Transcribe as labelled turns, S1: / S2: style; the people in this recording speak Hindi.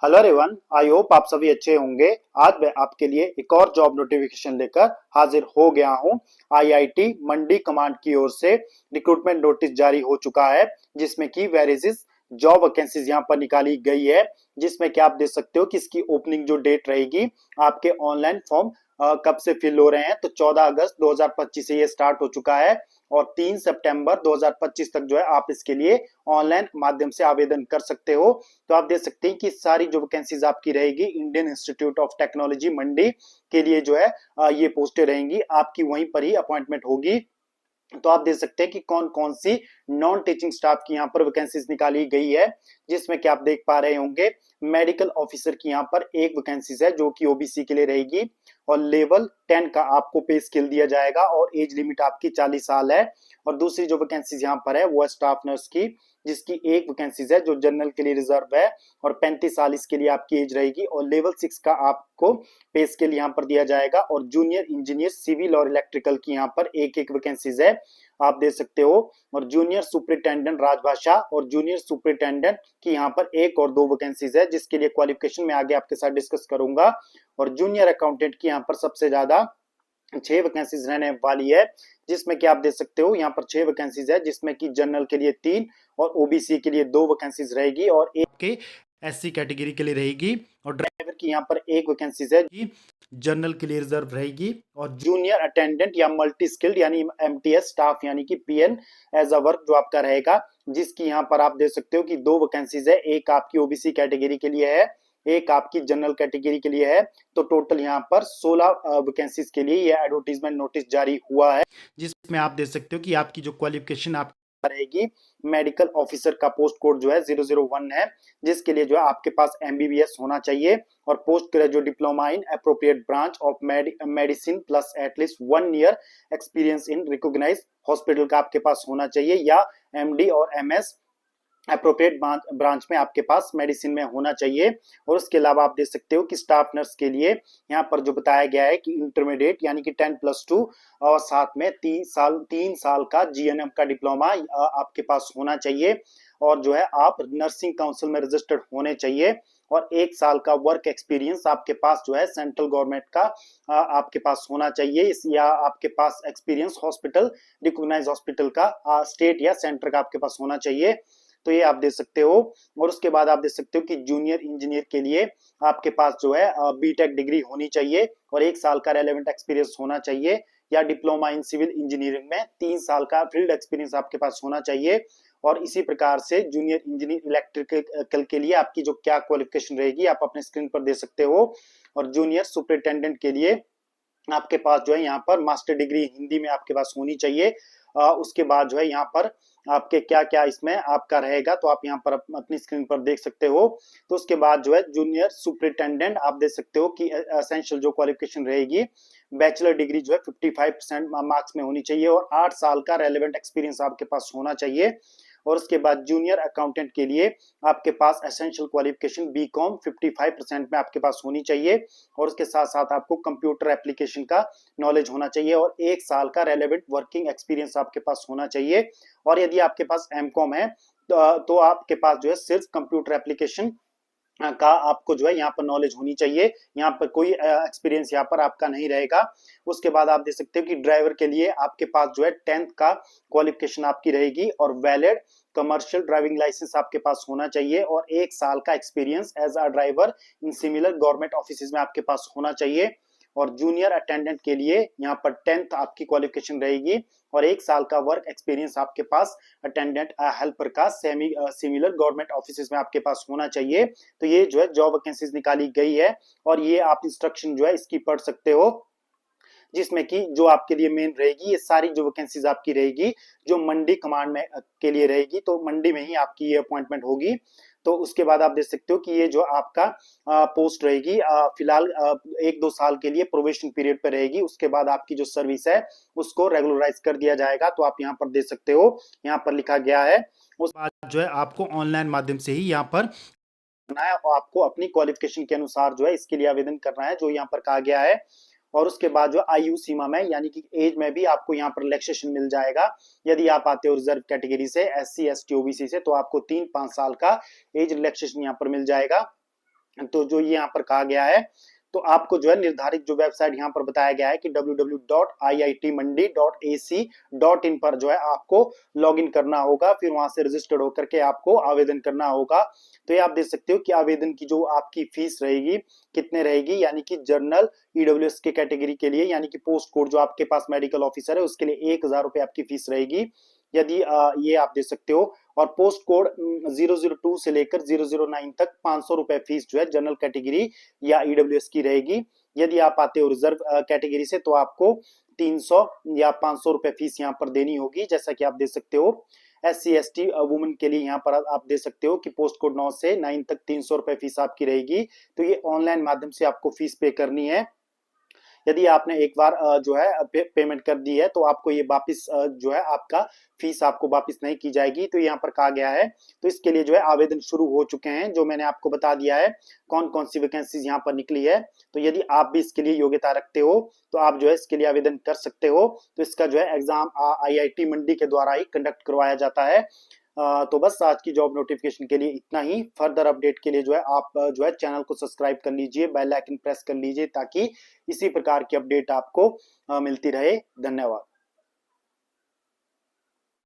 S1: हेलो एवरीवन, आई होप आप सभी अच्छे होंगे। आज मैं आपके लिए एक और जॉब नोटिफिकेशन लेकर हाजिर हो गया हूं। आईआईटी मंडी कमांड की ओर से रिक्रूटमेंट नोटिस जारी हो चुका है, जिसमें कि वेरियस जॉब वैकेंसीज यहां पर निकाली गई है। जिसमें कि आप देख सकते हो कि इसकी ओपनिंग जो डेट रहेगी, आपके ऑनलाइन फॉर्म कब से फिल हो रहे हैं, तो 14 अगस्त 2025 से ये स्टार्ट हो चुका है और 3 सितंबर 2025 तक जो है आप इसके लिए ऑनलाइन माध्यम से आवेदन कर सकते हो। तो आप देख सकते हैं कि सारी जो वैकेंसीज आपकी रहेगी इंडियन इंस्टीट्यूट ऑफ टेक्नोलॉजी मंडी के लिए जो है ये पोस्टें रहेंगी, आपकी वहीं पर ही अपॉइंटमेंट होगी। तो आप देख सकते हैं कि कौन कौन सी नॉन टीचिंग स्टाफ की यहाँ पर वैकेंसीज निकाली गई है, जिसमें कि आप देख पा रहे होंगे मेडिकल ऑफिसर की यहाँ पर एक वैकेंसीज है जो कि ओबीसी के लिए रहेगी और लेवल 10 का आपको पे स्केल दिया जाएगा और एज लिमिट आपकी 40 साल है। और दूसरी जो वैकेंसीज यहाँ पर है वो है स्टाफ नर्स की, जिसकी एक वैकेंसीज है जो जनरल के लिए रिजर्व है और 35 साल इसके लिए आपकी एज रहेगी और लेवल 6 का आपको पे स्केल यहाँ पर दिया जाएगा। और जूनियर इंजीनियर सिविल और इलेक्ट्रिकल की यहाँ पर एक एक वैकेंसीज है, आप देख सकते हो। और जूनियर सुपरिटेंडेंट राजभाषा और जूनियर सुपरिटेंडेंट की यहाँ पर एक और दो वैकेंसीज है, जिसके लिए क्वालिफिकेशन मैं आगे आपके साथ डिस्कस करूंगा। और जूनियर अकाउंटेंट की यहाँ पर सबसे ज्यादा 6 वैकेंसीज रहने वाली है, जिसमें कि आप देख सकते हो यहाँ पर 6 वैकेंसीज है, जिसमें कि जनरल के लिए 3 और ओबीसी के लिए 2 वैकेंसीज रहेगी और एक के एससी कैटेगरी के लिए रहेगी। और ड्राइवर की यहाँ पर एक वैकेंसीज है कि जनरल के लिए रिजर्व रहेगी। और जूनियर अटेंडेंट या मल्टी स्किल्ड यानी एमटीएस स्टाफ यानी कि पीएन एज अ वर्क जो आपका रहेगा, जिसकी यहाँ पर आप देख सकते हो कि 2 वैकेंसीज है, एक आपकी ओबीसी कैटेगरी के लिए है, एक आपकी जनरल कैटेगरी के लिए है। तो टोटल यहाँ पर 16 वैकेंसीज के लिए यह एडवर्टीजमेंट नोटिस जारी हुआ है, जिसमें आप देख सकते हो कि आपकी जो क्वालिफिकेशन आप रहेगी मेडिकल ऑफिसर का पोस्ट कोड जो है 001 है, जिसके लिए जो है आपके पास एमबीबीएस होना चाहिए और post graduate diploma in appropriate branch of medicine plus at least 1 year experience in recognised hospital का आपके पास होना चाहिए, या एमडी और एमएस अप्रोप्रिएट ब्रांच में आपके पास मेडिसिन में होना चाहिए। और उसके अलावा आप देख सकते हो कि स्टाफ नर्स के लिए यहाँ पर जो बताया गया है कि इंटरमीडिएट यानी कि 10+2 और साथ में 3 साल का जीएनएम का डिप्लोमा आपके पास होना चाहिए और जो है आप नर्सिंग काउंसिल में रजिस्टर्ड होने चाहिए और 1 साल का वर्क एक्सपीरियंस आपके पास जो है सेंट्रल गवर्नमेंट का आपके पास होना चाहिए, या आपके पास एक्सपीरियंस हॉस्पिटल रिकॉग्नाइज हॉस्पिटल का स्टेट या सेंटर का आपके पास होना चाहिए। तो ये आप देख सकते हो। और उसके बाद आप देख सकते हो कि जूनियर इंजीनियर के लिए आपके पास जो है बीटेक डिग्री होनी चाहिए और 1 साल का रेलेवेंट एक्सपीरियंस होना चाहिए, या डिप्लोमा इन सिविल इंजीनियरिंग में 3 साल का फील्ड एक्सपीरियंस आपके पास होना चाहिए। और इसी प्रकार से जूनियर इंजीनियर इलेक्ट्रिकल के लिए आपकी जो क्या क्वालिफिकेशन रहेगी आप अपने स्क्रीन पर देख सकते हो। और जूनियर सुपरिटेंडेंट के लिए आपके पास जो है यहाँ पर मास्टर डिग्री हिंदी में आपके पास होनी चाहिए। उसके बाद जो है यहाँ पर आपके क्या क्या इसमें आपका रहेगा, तो आप यहाँ पर अपनी स्क्रीन पर देख सकते हो। तो उसके बाद जो है जूनियर सुपरिटेंडेंट आप देख सकते हो कि एसेंशियल जो क्वालिफिकेशन रहेगी, बैचलर डिग्री जो है 55% मार्क्स में होनी चाहिए और 8 साल का रेलेवेंट एक्सपीरियंस आपके पास होना चाहिए। और उसके बाद जूनियर अकाउंटेंट के लिए आपके पास एसेंशियल क्वालिफिकेशन बीकॉम 55% में आपके पास होनी चाहिए और उसके साथ साथ आपको कंप्यूटर एप्लीकेशन का नॉलेज होना चाहिए और 1 साल का रेलेवेंट वर्किंग एक्सपीरियंस आपके पास होना चाहिए। और यदि आपके पास एमकॉम है तो आपके पास जो है सिर्फ कंप्यूटर एप्लीकेशन का आपको जो है यहाँ पर नॉलेज होनी चाहिए, यहाँ पर कोई एक्सपीरियंस यहाँ पर आपका नहीं रहेगा। उसके बाद आप देख सकते हो कि ड्राइवर के लिए आपके पास जो है 10th का क्वालिफिकेशन आपकी रहेगी और वैलिड कमर्शियल ड्राइविंग लाइसेंस आपके पास होना चाहिए और 1 साल का experience as a driver in similar government office में आपके पास होना चाहिए। और जूनियर अटेंडेंट के लिए यहाँ पर 10th आपकी क्वालिफिकेशन रहेगी और 1 साल का वर्क एक्सपीरियंस आपके पास अटेंडेंट हेल्पर का सिमिलर गवर्नमेंट ऑफिस में आपके पास होना चाहिए। तो ये जो है जॉब वैकेंसीज निकाली गई है और ये आप इंस्ट्रक्शन जो है इसकी पढ़ सकते हो, जिसमें कि जो आपके लिए मेन रहेगी ये सारी जो वैकेंसीज आपकी रहेगी जो मंडी कमांड में के लिए रहेगी, तो मंडी में ही आपकी ये अपॉइंटमेंट होगी। तो उसके बाद आप देख सकते हो कि ये जो आपका पोस्ट रहेगी फिलहाल 1-2 साल के लिए प्रोबेशन पीरियड पे रहेगी, उसके बाद आपकी जो सर्विस है उसको रेगुलराइज कर दिया जाएगा। तो आप यहाँ पर देख सकते हो, यहाँ पर लिखा गया है उस बाद जो है आपको ऑनलाइन माध्यम से ही यहाँ पर करना है और आपको अपनी क्वालिफिकेशन के अनुसार जो है इसके लिए आवेदन करना है जो यहाँ पर कहा गया है। और उसके बाद जो आयु सीमा में यानी कि एज में भी आपको यहाँ पर रिलैक्सेशन मिल जाएगा। यदि आप आते हो रिजर्व कैटेगरी से, एससी एसटी ओबीसी से, तो आपको 3-5 साल का एज रिलैक्सेशन यहाँ पर मिल जाएगा। तो जो ये यहाँ पर कहा गया है, तो आपको जो है निर्धारित जो वेबसाइट यहाँ पर बताया गया है कि www.iitmandi.ac.in पर जो है आपको लॉगिन करना होगा, फिर वहां से रजिस्टर्ड होकर के आपको आवेदन करना होगा। तो ये आप देख सकते हो कि आवेदन की जो आपकी फीस रहेगी कितने रहेगी, यानी कि जनरल ईडब्ल्यूएस के कैटेगरी के लिए, यानी कि पोस्ट कोड जो आपके पास मेडिकल ऑफिसर है उसके लिए 1,000 रुपए आपकी फीस रहेगी। यदि ये आप देख सकते हो, और पोस्ट कोड 002 से लेकर 009 तक 500 रुपए फीस जो है जनरल कैटेगरी या ईडब्ल्यूएस की रहेगी। यदि आप आते हो रिजर्व कैटेगरी से तो आपको 300 या 500 रुपए फीस यहाँ पर देनी होगी। जैसा कि आप देख सकते हो SC ST वुमेन के लिए यहाँ पर आप देख सकते हो कि पोस्ट कोड 9 से 9 तक 300 रुपए फीस आपकी रहेगी। तो ये ऑनलाइन माध्यम से आपको फीस पे करनी है। यदि आपने एक बार जो है पेमेंट कर दी है तो आपको ये वापस जो है आपका फीस आपको वापस नहीं की जाएगी। तो यहाँ पर कहा गया है, तो इसके लिए जो है आवेदन शुरू हो चुके हैं, जो मैंने आपको बता दिया है कौन कौन सी वैकेंसीज यहाँ पर निकली है। तो यदि आप भी इसके लिए योग्यता रखते हो तो आप जो है इसके लिए आवेदन कर सकते हो। तो इसका जो है एग्जाम IIT मंडी के द्वारा ही कंडक्ट करवाया जाता है। तो बस आज की जॉब नोटिफिकेशन के लिए इतना ही। फर्दर अपडेट के लिए जो है आप जो है चैनल को सब्सक्राइब कर लीजिए, बेल आइकन प्रेस कर लीजिए ताकि इसी प्रकार की अपडेट आपको मिलती रहे। धन्यवाद।